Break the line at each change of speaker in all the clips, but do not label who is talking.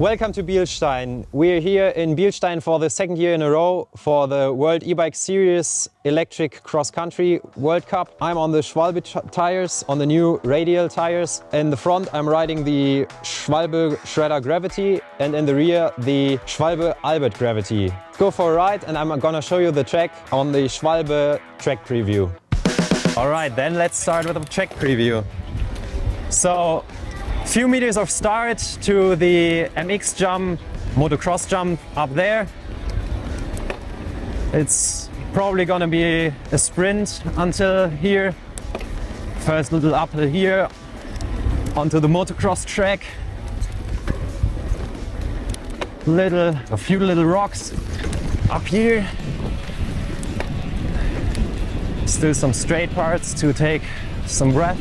Welcome to Bielstein. We're here in Bielstein for the second year in a row for the World E-Bike Series Electric Cross Country World Cup. I'm on the Schwalbe tires, on the new radial tires. In the front I'm riding the Schwalbe Shredder Gravity and in the rear the Schwalbe Albert Gravity. Go for a ride and I'm gonna show you the track on the Schwalbe track preview. Alright, then let's start with the track preview. So, few meters of start to the MX jump, motocross jump up there. It's probably gonna be a sprint until here. First little uphill here onto the motocross track. A few little rocks up here. Still some straight parts to take some breath.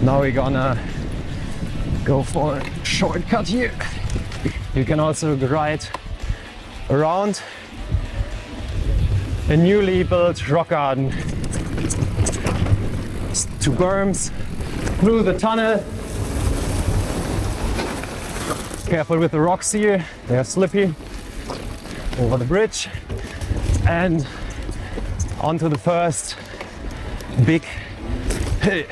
Now we're gonna go for a shortcut here. You can also ride around a newly built rock garden. Two berms through the tunnel. Careful with the rocks here, they're slippy. Over the bridge and onto the first big hill.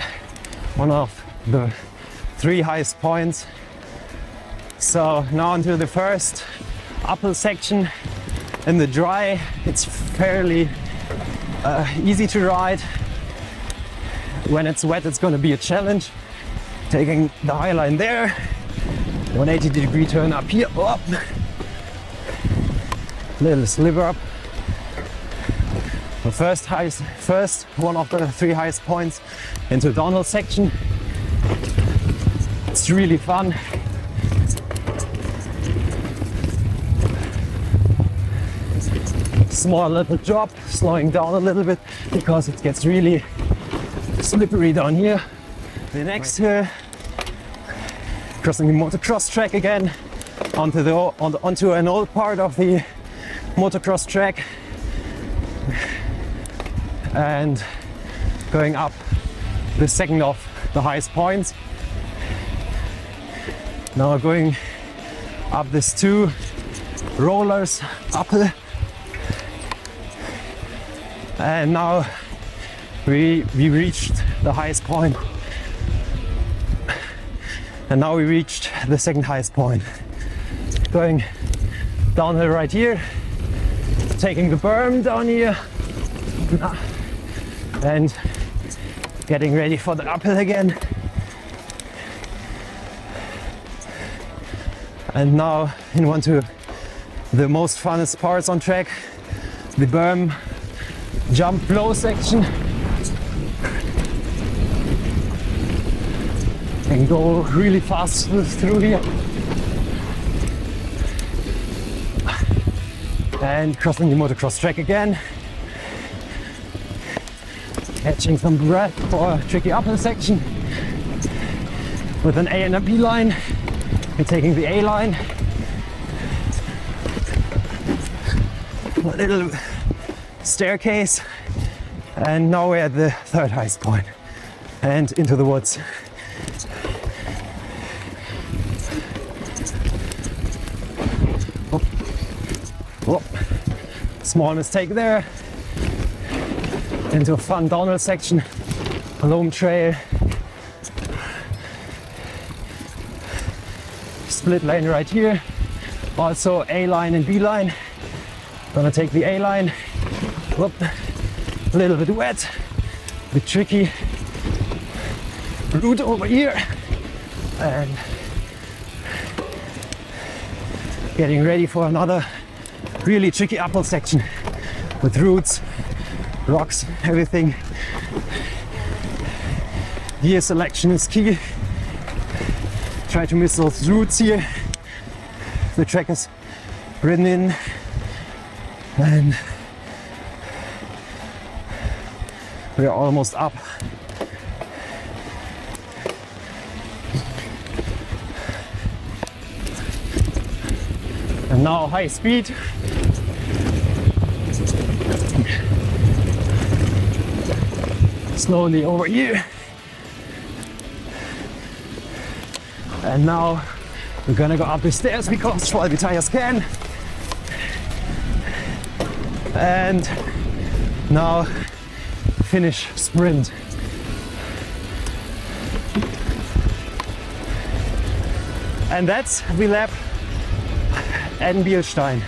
One of the 3 highest points. So now onto the first uphill section in the dry. It's fairly easy to ride. When it's wet it's going to be a challenge. Taking the high line there, 180-degree turn up here, up. Little sliver up. The first one of the 3 highest points into downhill section. It's really fun. Small little drop, slowing down a little bit because it gets really slippery down here. The next hill, crossing the motocross track again onto an old part of the motocross track and going up the second of the highest points. Now going up these 2 rollers uphill, and now we reached the highest point, and now we reached the second highest point. Going downhill right here, taking the berm down here and getting ready for the uphill again. And now into the most funnest parts on track, the berm jump flow section. And go really fast through here. And crossing the motocross track again. Catching some breath for a tricky uphill section with an A and a B line. And taking the A line. A little staircase. And now we're at the 3rd highest point and into the woods. Oh. Small mistake there. Into a fun downhill section, a loam trail. Split lane right here. Also A line and B line. Gonna take the A line. Whoop. A little bit wet, a bit tricky. Route over here. And getting ready for another really tricky uphill section with roots, rocks, everything. Gear selection is key. Try to miss those roots here. The track is ridden in and we are almost up. And now high speed. Slowly over here. And now We're gonna go up the stairs because Schwalbe tires can. And now finish sprint. And that's the lap at Bielstein.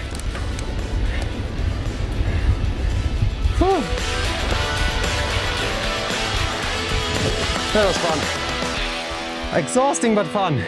Whew. That was fun. Exhausting but fun.